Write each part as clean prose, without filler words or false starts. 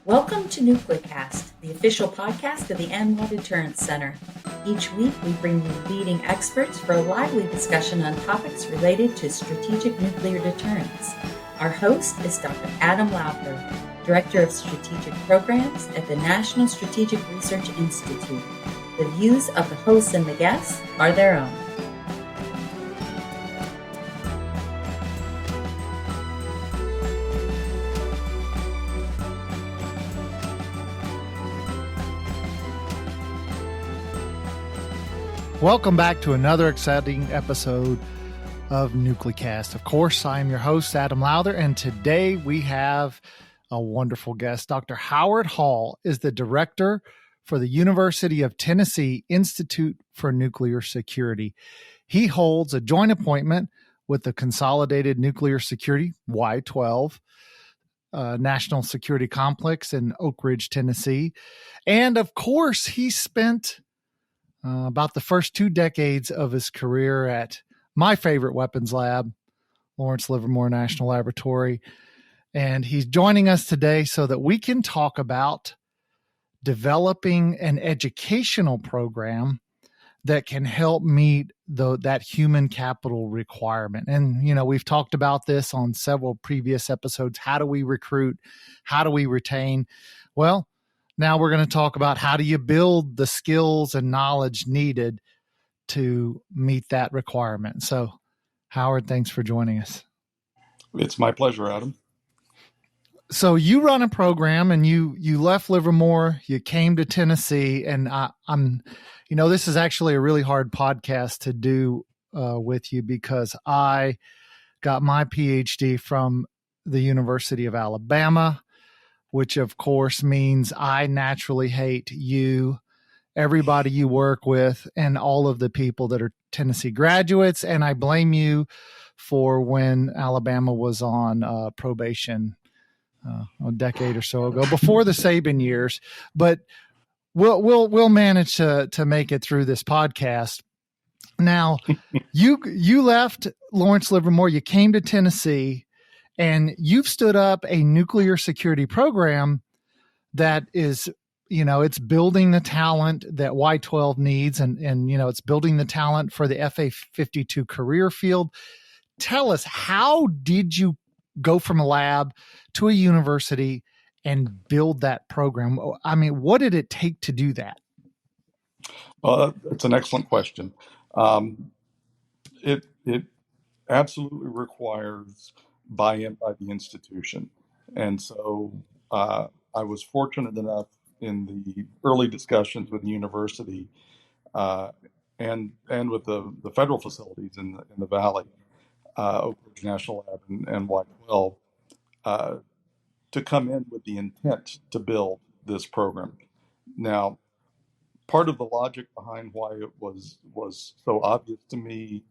Welcome to NuclearCast, the official podcast of the Anwar Deterrence Center. Each week, we bring you leading experts for a lively discussion on topics related to strategic nuclear deterrence. Our host is Dr. Adam Lowther, Director of Strategic Programs at the National Strategic Research Institute. The views of the hosts and the guests are their own. Welcome back to another exciting episode of NuclearCast. Of course, I am your host, Adam Lowther, and today we have a wonderful guest. Dr. Howard Hall is the director for the University of Tennessee Institute for Nuclear Security. He holds a joint appointment with the Consolidated Nuclear Security, Y-12, National Security Complex in Oak Ridge, Tennessee. And of course, he spent about the first 2 decades of his career at my favorite weapons lab, Lawrence Livermore National Laboratory. And he's joining us today so that we can talk about developing an educational program that can help meet that human capital requirement. And, you know, we've talked about this on several previous episodes. How do we recruit? How do we retain? Well, now we're going to talk about how do you build the skills and knowledge needed to meet that requirement. So, Howard, thanks for joining us. It's my pleasure, Adam. So you run a program and you left Livermore, you came to Tennessee, and this is actually a really hard podcast to do with you because I got my Ph.D. from the University of Alabama, which of course means I naturally hate you, everybody you work with, and all of the people that are Tennessee graduates. And I blame you for when Alabama was on probation a decade or so ago, before the Saban years. But we'll manage to make it through this podcast. Now, you left Lawrence Livermore, you came to Tennessee, and you've stood up a nuclear security program that is, it's building the talent that Y-12 needs, and it's building the talent for the FA-52 career field. Tell us, how did you go from a lab to a university and build that program? I mean, what did it take to do that? It's an excellent question. It absolutely requires buy-in by the institution. And so I was fortunate enough in the early discussions with the university and with the federal facilities in the Valley, Oak Ridge National Lab and Y-12, to come in with the intent to build this program. Now, part of the logic behind why it was so obvious to me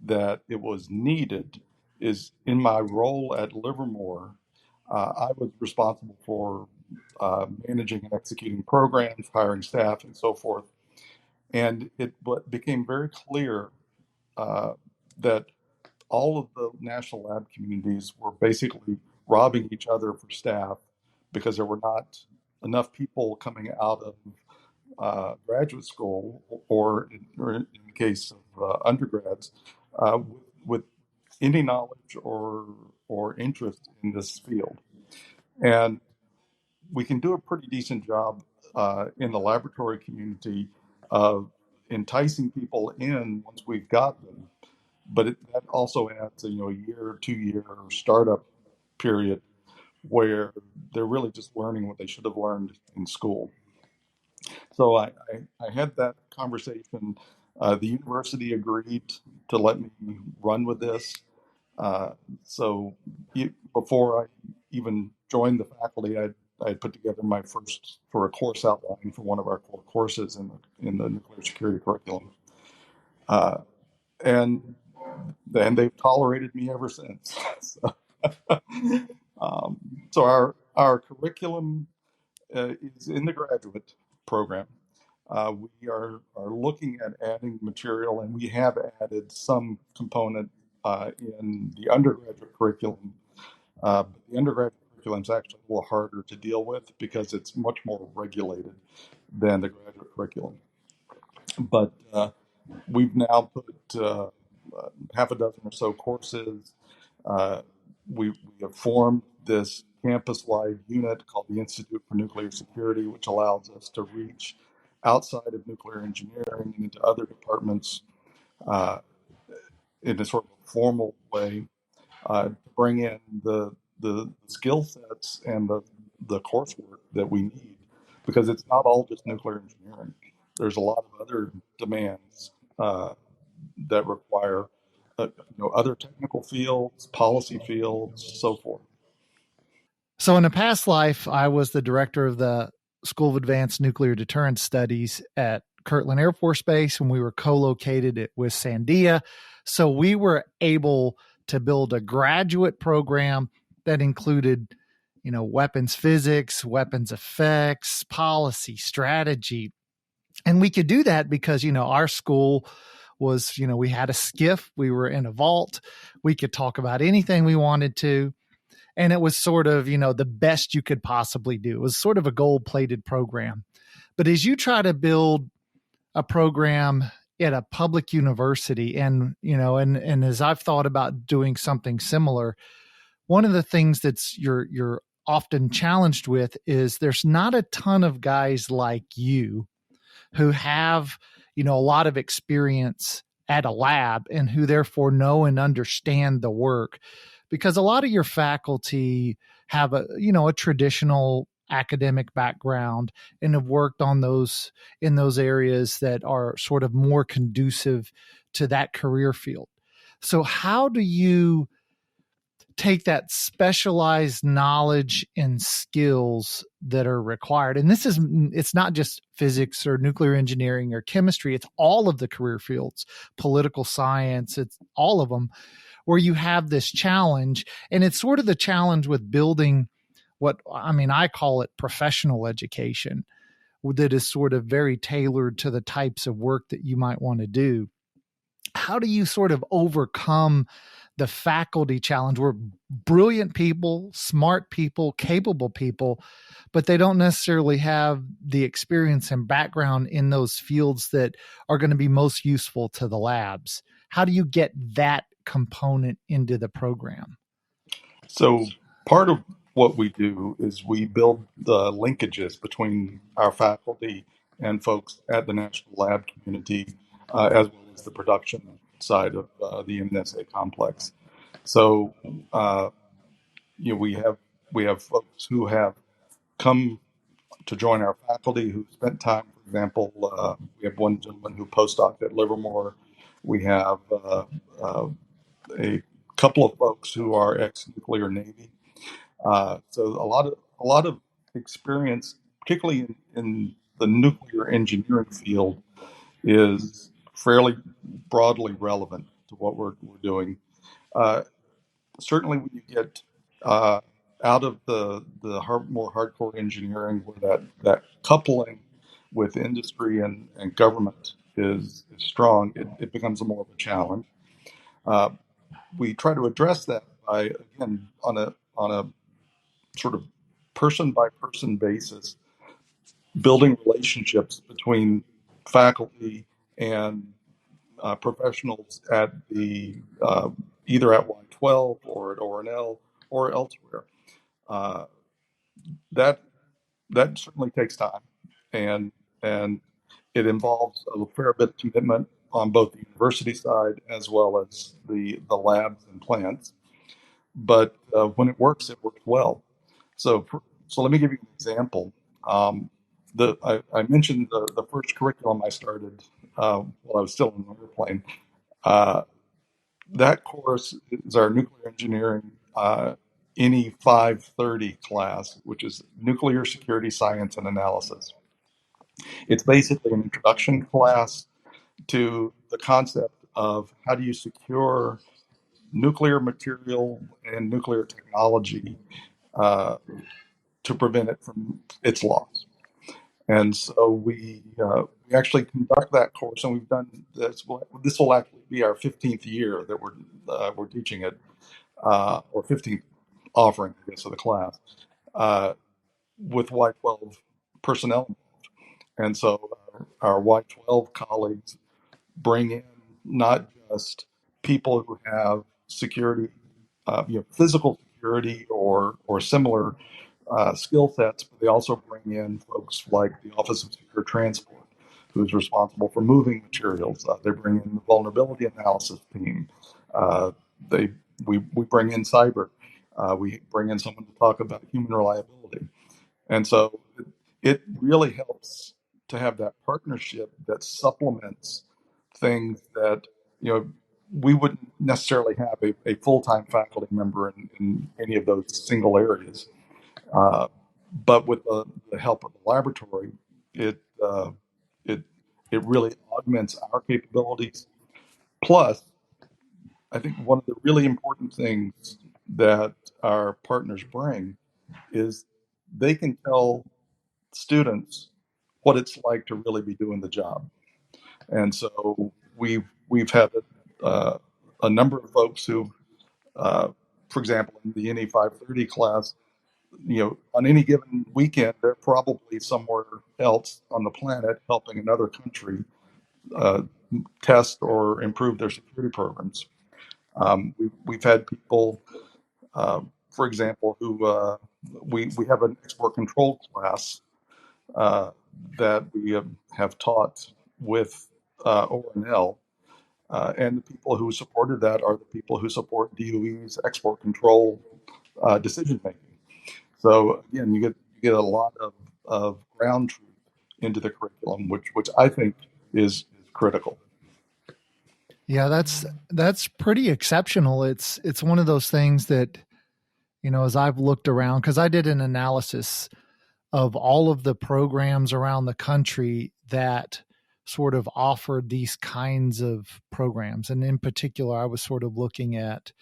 that it was needed is in my role at Livermore, I was responsible for managing and executing programs, hiring staff, and so forth. And it became very clear that all of the national lab communities were basically robbing each other for staff because there were not enough people coming out of graduate school or in the case of undergrads with any knowledge or interest in this field. And we can do a pretty decent job in the laboratory community of enticing people in once we've got them. But that also adds a year or 2 year startup period where they're really just learning what they should have learned in school. So I had that conversation. The university agreed to let me run with this. So before I even joined the faculty, I put together my first for a course outline for one of our core courses in the nuclear security curriculum. And then they've tolerated me ever since. So our curriculum is in the graduate program. We are looking at adding material, and we have added some component in the undergraduate curriculum. The undergraduate curriculum is actually a little harder to deal with because it's much more regulated than the graduate curriculum. But we've now put half a dozen or so courses. Uh, we have formed this campus-wide unit called the Institute for Nuclear Security, which allows us to reach outside of nuclear engineering and into other departments uh, in a sort of formal way, to bring in the skill sets and the coursework that we need, because it's not all just nuclear engineering. There's a lot of other demands that require other technical fields, policy fields, so forth. So in a past life, I was the director of the School of Advanced Nuclear Deterrence Studies at Kirtland Air Force Base, and we were co-located with Sandia. So we were able to build a graduate program that included, weapons physics, weapons effects, policy, strategy. And we could do that because, our school was, we had a skiff, we were in a vault, we could talk about anything we wanted to. And it was sort of, the best you could possibly do. It was sort of a gold-plated program. But as you try to build a program at a public university, and as I've thought about doing something similar, one of the things that's you're often challenged with is there's not a ton of guys like you who have, a lot of experience at a lab and who therefore know and understand the work, because a lot of your faculty have a traditional academic background and have worked on those in those areas that are sort of more conducive to that career field. So how do you take that specialized knowledge and skills that are required? And it's not just physics or nuclear engineering or chemistry. It's all of the career fields, political science, it's all of them, where you have this challenge. And it's sort of the challenge with building I call it professional education, that is sort of very tailored to the types of work that you might want to do. How do you sort of overcome the faculty challenge? We're brilliant people, smart people, capable people, but they don't necessarily have the experience and background in those fields that are going to be most useful to the labs. How do you get that component into the program? So part of what we do is we build the linkages between our faculty and folks at the National Lab community, as well as the production side of the NSA complex. So, we have folks who have come to join our faculty who spent time. For example, we have one gentleman who postdoced at Livermore. We have a couple of folks who are ex-nuclear Navy. So a lot of experience, particularly in the nuclear engineering field, is fairly broadly relevant to what we're doing. Certainly, when you get out of the more hardcore engineering, where that coupling with industry and government is strong, it becomes more of a challenge. Uh, we try to address that by, again, on a sort of person by person basis, building relationships between faculty and professionals at the either at Y12 or at ORNL or elsewhere. Uh, that that certainly takes time, and it involves a fair bit of commitment on both the university side as well as the labs and plants. But when it works well. So let me give you an example. I mentioned the first curriculum I started while I was still in an airplane. Uh, that course is our nuclear engineering NE 530 class, which is nuclear security science and analysis. It's basically an introduction class to the concept of how do you secure nuclear material and nuclear technology uh, to prevent it from its loss. And so we actually conduct that course, and we've done this. This will actually be our 15th year that we're teaching it, or 15th offering, I guess, of the class, uh, with Y12 personnel. And so our Y12 colleagues bring in not just people who have security, physical security or similar skill sets, but they also bring in folks like the Office of Secure Transport, who's responsible for moving materials. They bring in the vulnerability analysis team. Uh, they we bring in cyber. We bring in someone to talk about human reliability, and so it really helps to have that partnership that supplements things that you know we wouldn't necessarily have a full-time faculty member in any of those single areas. Uh, but with the help of the laboratory, it uh, it it really augments our capabilities. Plus, I think one of the really important things that our partners bring is they can tell students what it's like to really be doing the job. And so we've had uh, a number of folks who, for example, in the NE 530 class, on any given weekend, they're probably somewhere else on the planet helping another country uh, test or improve their security programs. We've had people, for example, who we have an export control class uh, that we have taught with ONL. And the people who supported that are the people who support DOE's export control decision making. So again, you get a lot of ground truth into the curriculum, which I think is critical. Yeah, that's pretty exceptional. It's one of those things that, as I've looked around, because I did an analysis of all of the programs around the country that sort of offered these kinds of programs. And in particular, I was sort of looking at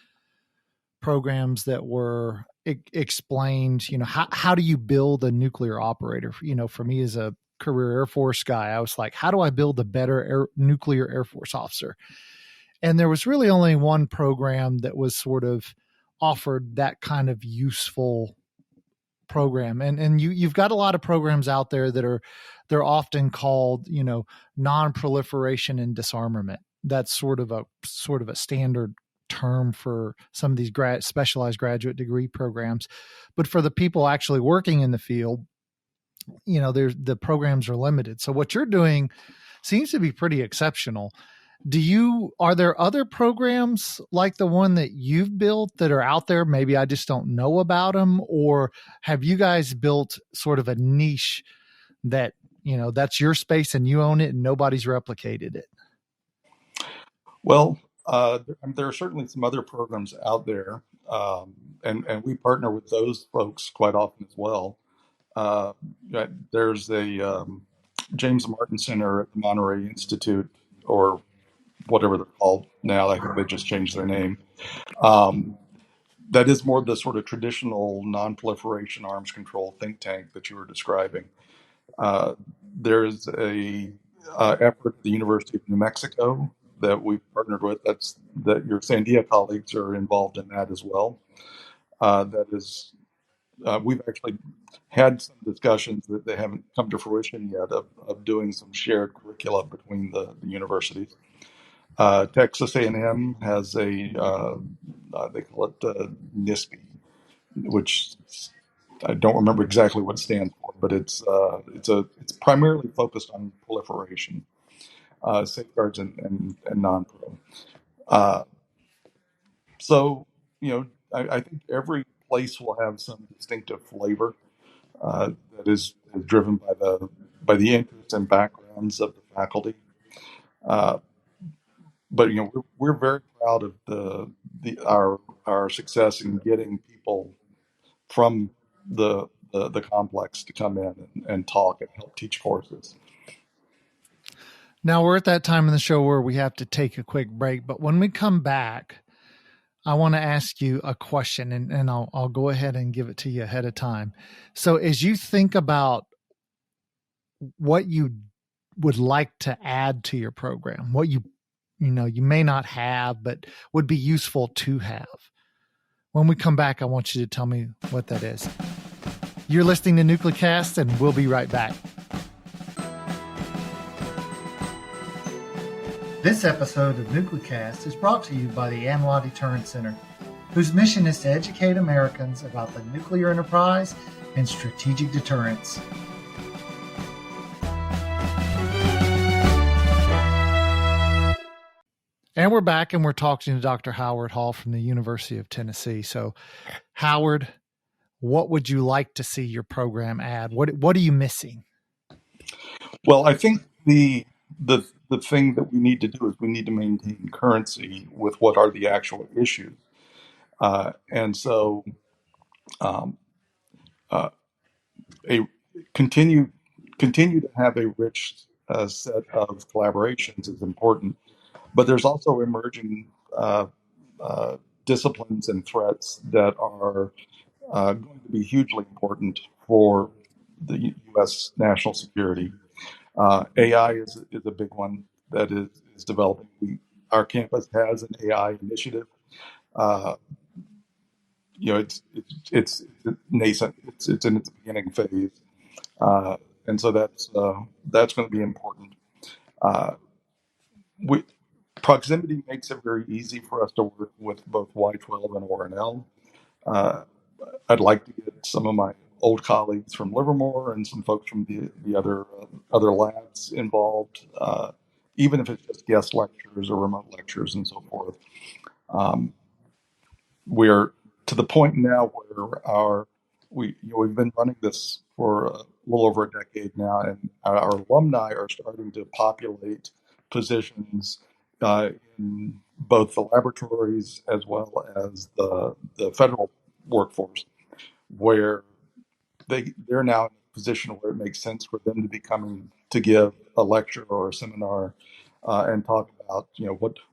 programs that were explained, how do you build a nuclear operator? For me as a career Air Force guy, I was like, how do I build a better nuclear Air Force officer? And there was really only one program that was sort of offered that kind of useful program. And you've got a lot of programs out there that they're often called, non-proliferation and disarmament. That's sort of a standard term for some of these specialized graduate degree programs. But for the people actually working in the field, the programs are limited. So what you're doing seems to be pretty exceptional. Are there other programs like the one that you've built that are out there? Maybe I just don't know about them, or have you guys built sort of a niche that, that's your space and you own it and nobody's replicated it? Well, there are certainly some other programs out there, and we partner with those folks quite often as well. Uh, there's a James Martin Center at the Monterey Institute, or whatever they're called now. I think they just changed their name. Um, that is more the sort of traditional non-proliferation arms control think tank that you were describing. Uh, there's a effort at the University of New Mexico that we've partnered with. That your Sandia colleagues are involved in that as well. That is, we've actually had some discussions that they haven't come to fruition yet of doing some shared curricula between the universities. Texas A&M has they call it NISP, which I don't remember exactly what it stands for, but it's primarily focused on proliferation, safeguards, and non-pro. Uh, so I think every place will have some distinctive flavor that is driven by the interests and backgrounds of the faculty. Uh, but we're very proud of our success in getting people from the complex to come in and talk and help teach courses. Now we're at that time in the show where we have to take a quick break, but when we come back, I want to ask you a question, and I'll go ahead and give it to you ahead of time. So as you think about what you would like to add to your program, what you may not have, but would be useful to have, When we come back, I want you to tell me what that is. You're listening to Nucleacast, and we'll be right back. This episode of Nucleacast is brought to you by the ANWA Deterrence Center, whose mission is to educate Americans about the nuclear enterprise and strategic deterrence. And we're back, and we're talking to Dr. Howard Hall from the University of Tennessee. So, Howard, what would you like to see your program add? What are you missing? Well, I think the thing that we need to do is we need to maintain currency with what are the actual issues, and so um, uh, a continue to have a rich set of collaborations is important. But there's also emerging uh, disciplines and threats that are going to be hugely important for the U.S. national security. AI is a big one that is developing. Our campus has an AI initiative. Uh, it's nascent. It's in its beginning phase, and so that's going to be important. Uh, we, Proximity makes it very easy for us to work with both Y12 and ORNL. Uh, I'd like to get some of my old colleagues from Livermore and some folks from the other labs involved, even if it's just guest lectures or remote lectures and so forth. Um, we're to the point now where we've been running this for a little over a decade now, and our alumni are starting to populate positions in both the laboratories as well as the federal workforce, where they're now in a position where it makes sense for them to be coming to give a lecture or a seminar and talk about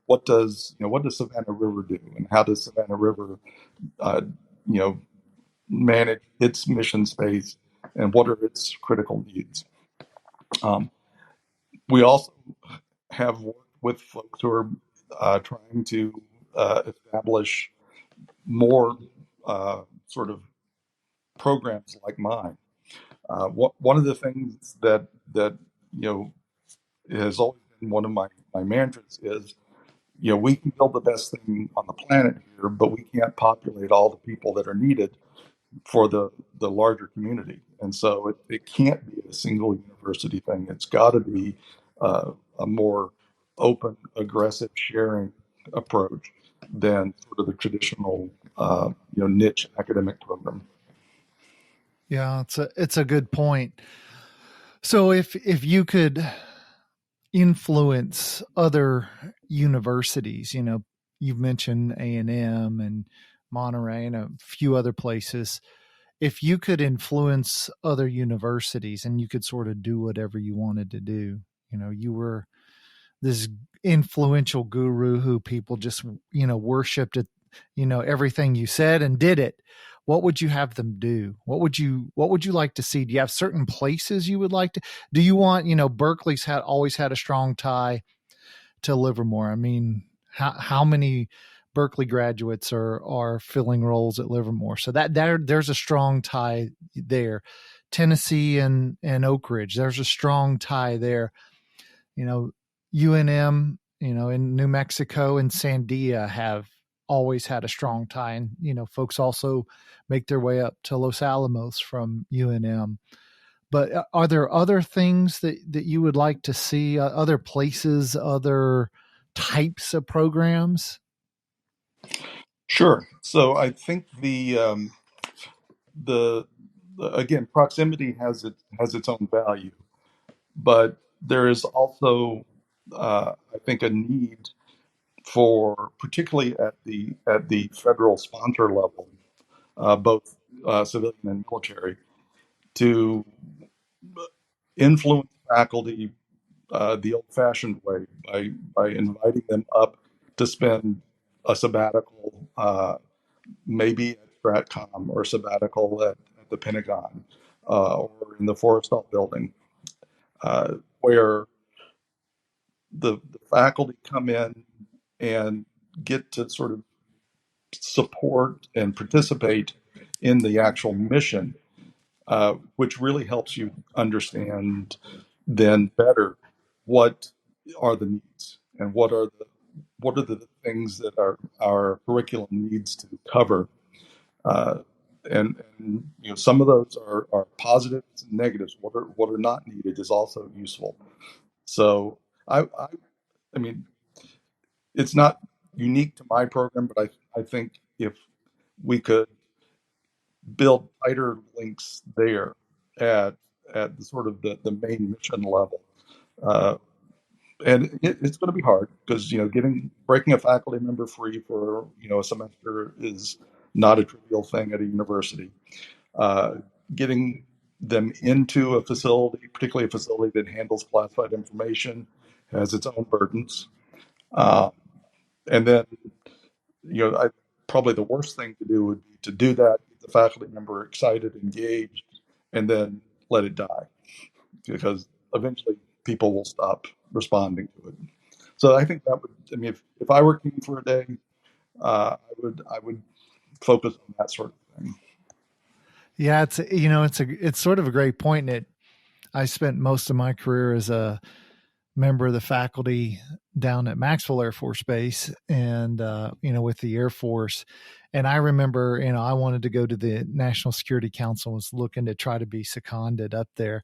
what does Savannah River do, and how does Savannah River uh, you know manage its mission space, and what are its critical needs. Um, we also have worked with folks who are trying to establish more sort of programs like mine. One of the things that has always been one of my mantras is, we can build the best thing on the planet here, but we can't populate all the people that are needed for the larger community. And so it can't be a single university thing. It's got to be a more open, aggressive sharing approach than sort of the traditional niche academic program. Yeah, it's a good point. So if you could influence other universities, you've mentioned A&M and Monterey and a few other places. If you could influence other universities and you could sort of do whatever you wanted to do, you were this influential guru who people just, worshiped at, everything you said and did it. What would you have them do? What would you like to see? Do you have certain places you would like to? Do you want, Berkeley's always had a strong tie to Livermore. I mean, how many Berkeley graduates are filling roles at Livermore? So there's a strong tie there. Tennessee and Oak Ridge, there's a strong tie there. UNM, in New Mexico and Sandia have always had a strong tie. And, folks also make their way up to Los Alamos from UNM. But are there other things that you would like to see, other places, other types of programs? Sure. So I think the again, proximity has its own value, but there is also I think a need for, particularly at the federal sponsor level, both civilian and military, to influence faculty the old-fashioned way by inviting them up to spend a sabbatical, maybe at Stratcom, or sabbatical at the Pentagon, or in the Forrestal building, where the faculty come in and get to sort of support and participate in the actual mission, which really helps you understand then better what are the needs and what are the things that our curriculum needs to cover. Uh, and some of those are positives and negatives. What are not needed is also useful. So I mean, it's not unique to my program, but I think if we could build tighter links there at the sort of the main mission level. Uh, and it's going to be hard because getting breaking a faculty member free for a semester is not a trivial thing at a university. Uh, Getting them into a facility, particularly a facility that handles classified information, has its own burdens. Uh, and then probably the worst thing to do would be to do that, get the faculty member excited, engaged, and then let it die because eventually people will stop responding to it. So I think that would, I mean, if I were king for a day, I would focus on that sort of thing. Yeah, it's sort of a great point. I spent most of my career as a member of the faculty down at Maxwell Air Force Base and, with the Air Force. And I remember, I wanted to go to the National Security Council, was looking to try to be seconded up there.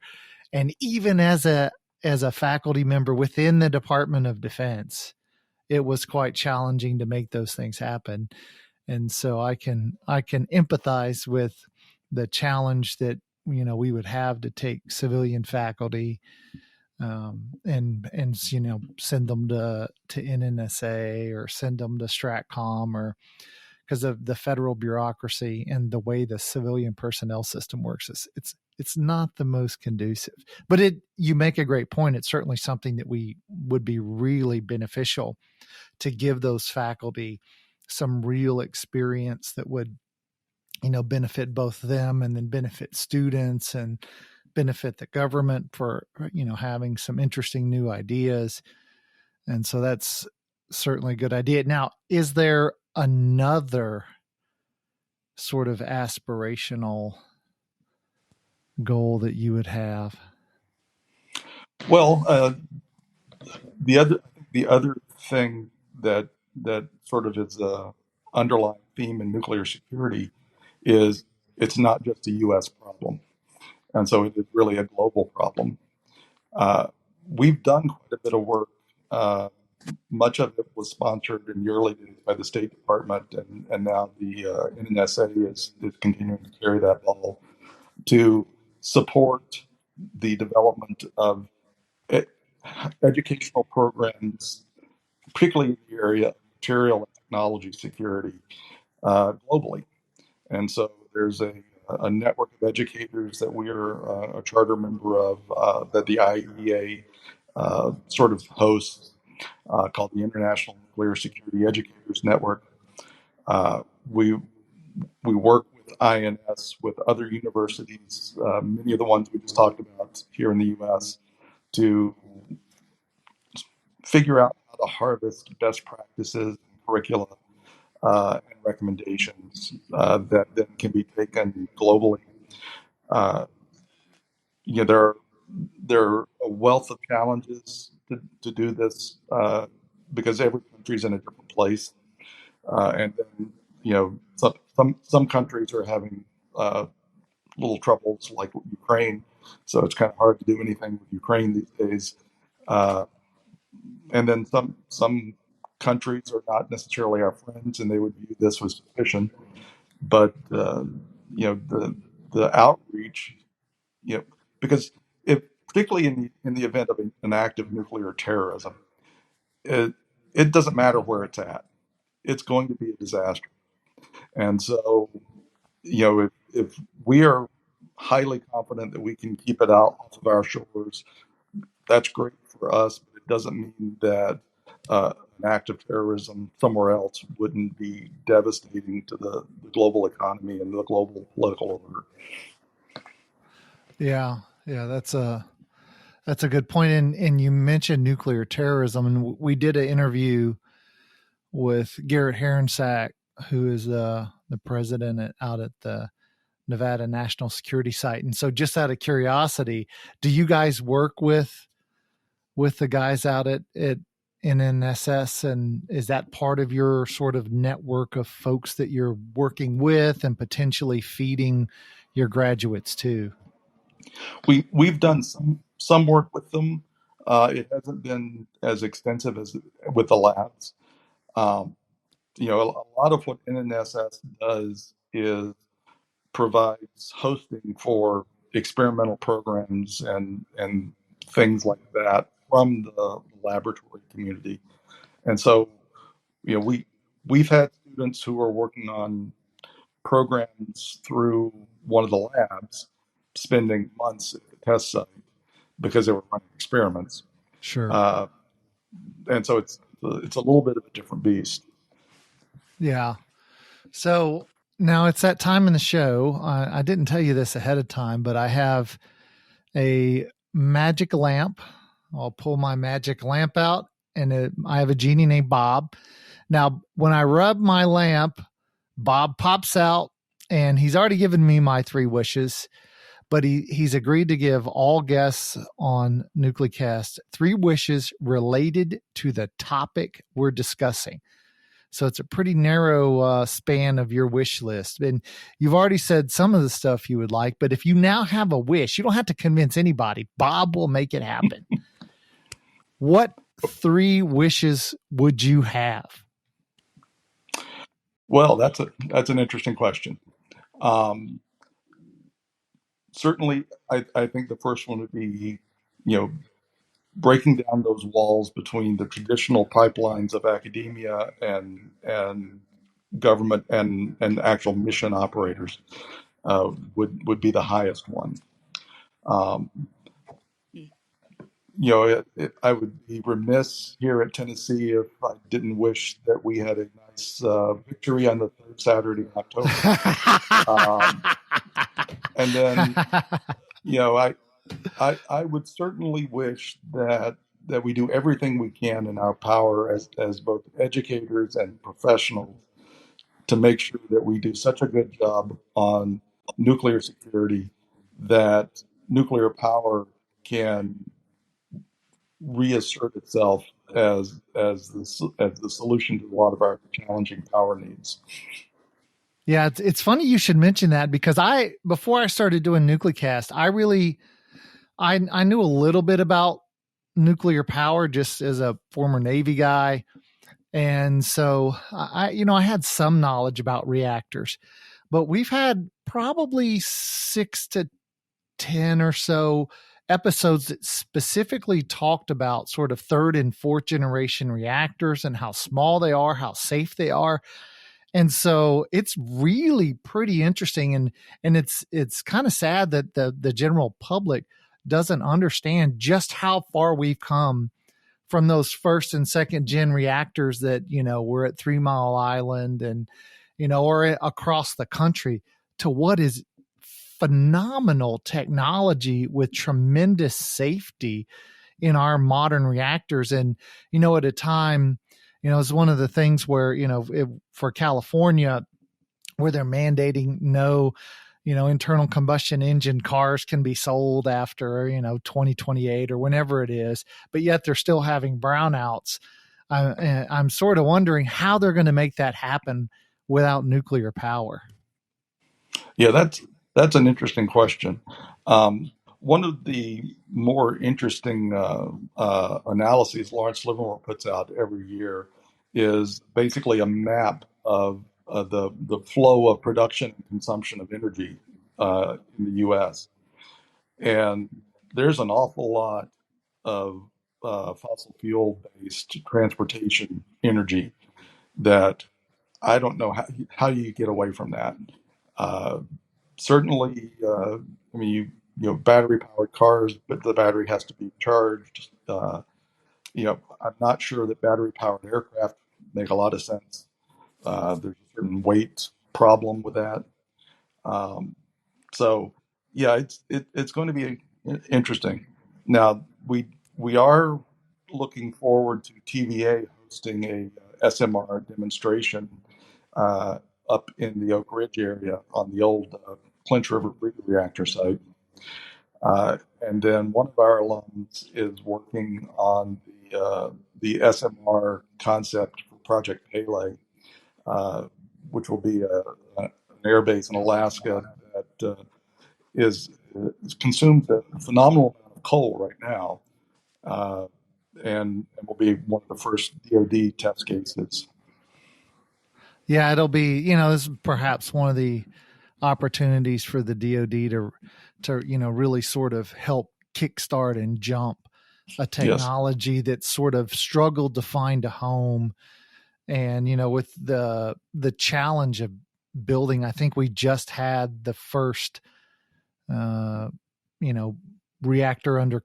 And even as a faculty member within the Department of Defense, it was quite challenging to make those things happen. And so I can empathize with the challenge that, we would have to take civilian faculty and send them to NNSA or send them to Stratcom, or because of the federal bureaucracy and the way the civilian personnel system works. It's not the most conducive, but you make a great point. It's certainly something that would be really beneficial to give those faculty some real experience that would, benefit both them and then benefit students and benefit the government for, having some interesting new ideas. And so that's certainly a good idea. Now, is there another sort of aspirational goal that you would have? Well, the other thing that sort of is a underlying theme in nuclear security is it's not just a U.S. problem, and so it is really a global problem. Uh, we've done quite a bit of work. Much of it was sponsored in the early days by the State Department, and now the NNSA is continuing to carry that ball to support the development of e- educational programs, particularly in the area of material and technology security globally. And so there's a network of educators that we are a charter member of that the IEA sort of hosts, called the International Nuclear Security Educators Network. We work with INS, with other universities, many of the ones we just talked about here in the U.S., to figure out how to harvest best practices, curricula, and recommendations that then can be taken globally. Uh, there are a wealth of challenges to do this because every country is in a different place, and then some countries are having little troubles like Ukraine, so it's kind of hard to do anything with Ukraine these days. Uh, and then some countries are not necessarily our friends, and they would view this with suspicion. But the outreach, you know, because if particularly in the event of an act of nuclear terrorism, it it doesn't matter where it's at; it's going to be a disaster. And so, if we are highly confident that we can keep it out off of our shores, that's great for us, but it doesn't mean that an act of terrorism somewhere else wouldn't be devastating to the global economy and the global political order. Yeah, that's a good point. And you mentioned nuclear terrorism, and we did an interview with Garrett Herensack who is the president out at the Nevada National Security Site. And so, just out of curiosity, do you guys work with the guys out at NNSS, and is that part of your sort of network of folks that you're working with and potentially feeding your graduates to? We've done some work with them. It hasn't been as extensive as with the labs. Um, a lot of what NNSS does is provides hosting for experimental programs and things like that from the laboratory community. And so, we've had students who are working on programs through one of the labs, spending months at the test site because they were running experiments. Sure. Uh, and so it's a little bit of a different beast. Yeah. So now it's that time in the show. I didn't tell you this ahead of time, but I have a magic lamp. I'll pull my magic lamp out, and I have a genie named Bob. Now, when I rub my lamp, Bob pops out, and he's already given me my 3 wishes, but he's agreed to give all guests on Nuclecast 3 wishes related to the topic we're discussing. So it's a pretty narrow span of your wish list. And you've already said some of the stuff you would like, but if you now have a wish, you don't have to convince anybody. Bob will make it happen. What 3 wishes would you have? Well, that's an interesting question. Certainly, I think the first one would be, breaking down those walls between the traditional pipelines of academia and government and actual mission operators would be the highest one. Um, I would be remiss here at Tennessee if I didn't wish that we had a nice victory on the third Saturday in October. And then, I would certainly wish that we do everything we can in our power as both educators and professionals to make sure that we do such a good job on nuclear security that nuclear power can reassert itself as the solution to a lot of our challenging power needs. Yeah, it's funny you should mention that, because before I started doing Nuclecast, I knew a little bit about nuclear power just as a former Navy guy. And so I had some knowledge about reactors, but we've had probably 6 to 10 or so episodes that specifically talked about sort of 3rd and 4th generation reactors and how small they are, how safe they are. And so it's really pretty interesting. And it's kind of sad that the general public doesn't understand just how far we've come from those 1st and 2nd gen reactors that, were at 3 Mile Island and, or across the country, to what is phenomenal technology with tremendous safety in our modern reactors. And, at a time, it's one of the things where, for California, where they're mandating no, internal combustion engine cars can be sold after, 2028 or whenever it is, but yet they're still having brownouts. I'm sort of wondering how they're going to make that happen without nuclear power. Yeah, that's an interesting question. One of the more interesting analyses Lawrence Livermore puts out every year is basically a map of the flow of production and consumption of energy in the U.S. And there's an awful lot of fossil fuel based transportation energy that I don't know how you get away from that. Uh, Certainly, battery powered cars, but the battery has to be charged. I'm not sure that battery powered aircraft make a lot of sense. There's a certain weight problem with that. Um, so, yeah, it's going to be interesting. Now, we are looking forward to TVA hosting a SMR demonstration up in the Oak Ridge area on the old Clinch River breeder reactor site. And then one of our alums is working on the SMR concept for Project Pele, which will be an air base in Alaska that is consumes a phenomenal amount of coal right now, and will be one of the first DoD test cases. Yeah, it'll be, this is perhaps one of the opportunities for the DoD to really sort of help kickstart and jump a technology that sort of struggled to find a home. And, with the challenge of building, I think we just had the first, new reactor under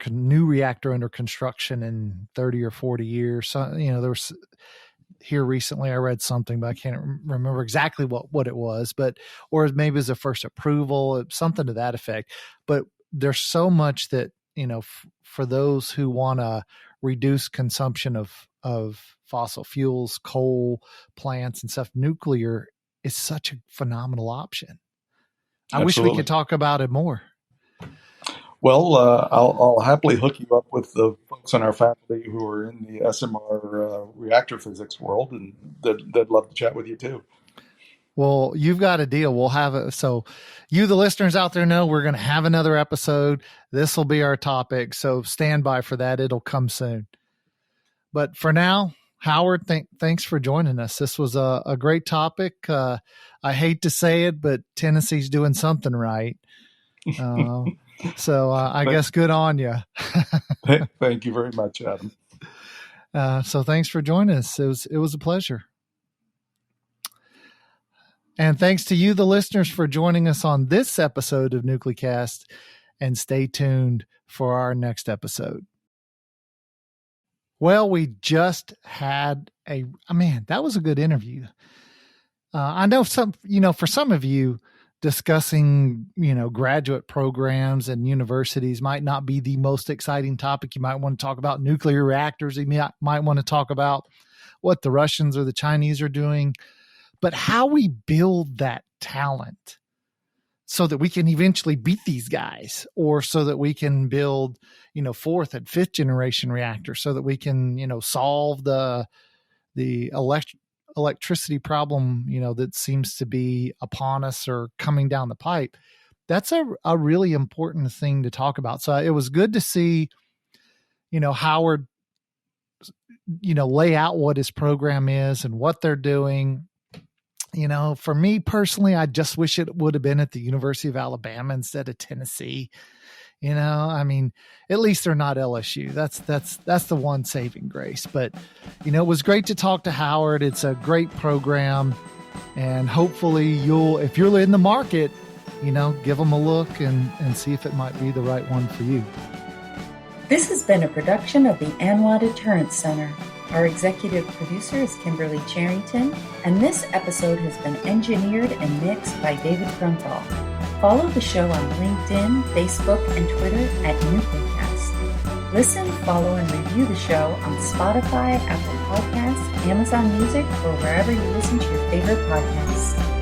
construction in 30 or 40 years. So, there was here recently, I read something, but I can't remember exactly what it was, or maybe it was the first approval, something to that effect. But there's so much that, for those who want to reduce consumption of fossil fuels, coal plants and stuff, nuclear is such a phenomenal option. I wish we could talk about it more. Well, I'll happily hook you up with the folks on our faculty who are in the SMR reactor physics world, and they'd love to chat with you too. Well, you've got a deal. We'll have it. So you, the listeners out there, know we're going to have another episode. This will be our topic. So stand by for that. It'll come soon. But for now, Howard, thanks for joining us. This was a great topic. I hate to say it, but Tennessee's doing something right. So I guess good on you. Thank you very much, Adam. So thanks for joining us. It was a pleasure. And thanks to you, the listeners, for joining us on this episode of NucleCast, and stay tuned for our next episode. Well, we just had that was a good interview. I know for some of you, discussing, graduate programs and universities might not be the most exciting topic. You might want to talk about nuclear reactors. You might want to talk about what the Russians or the Chinese are doing, but how we build that talent so that we can eventually beat these guys, or so that we can build, fourth and fifth generation reactors, so that we can, solve the electricity problem, that seems to be upon us or coming down the pipe. That's a really important thing to talk about. So it was good to see, Howard, lay out what his program is and what they're doing. For me personally, I just wish it would have been at the University of Alabama instead of Tennessee. At least they're not LSU. That's the one saving grace. But, it was great to talk to Howard. It's a great program, and hopefully if you're in the market, give them a look and see if it might be the right one for you. This has been a production of the ANWA Deterrence Center. Our executive producer is Kimberly Charrington, and this episode has been engineered and mixed by David Grunthal. Follow the show on LinkedIn, Facebook, and Twitter at NucleCast. Listen, follow, and review the show on Spotify, Apple Podcasts, Amazon Music, or wherever you listen to your favorite podcasts.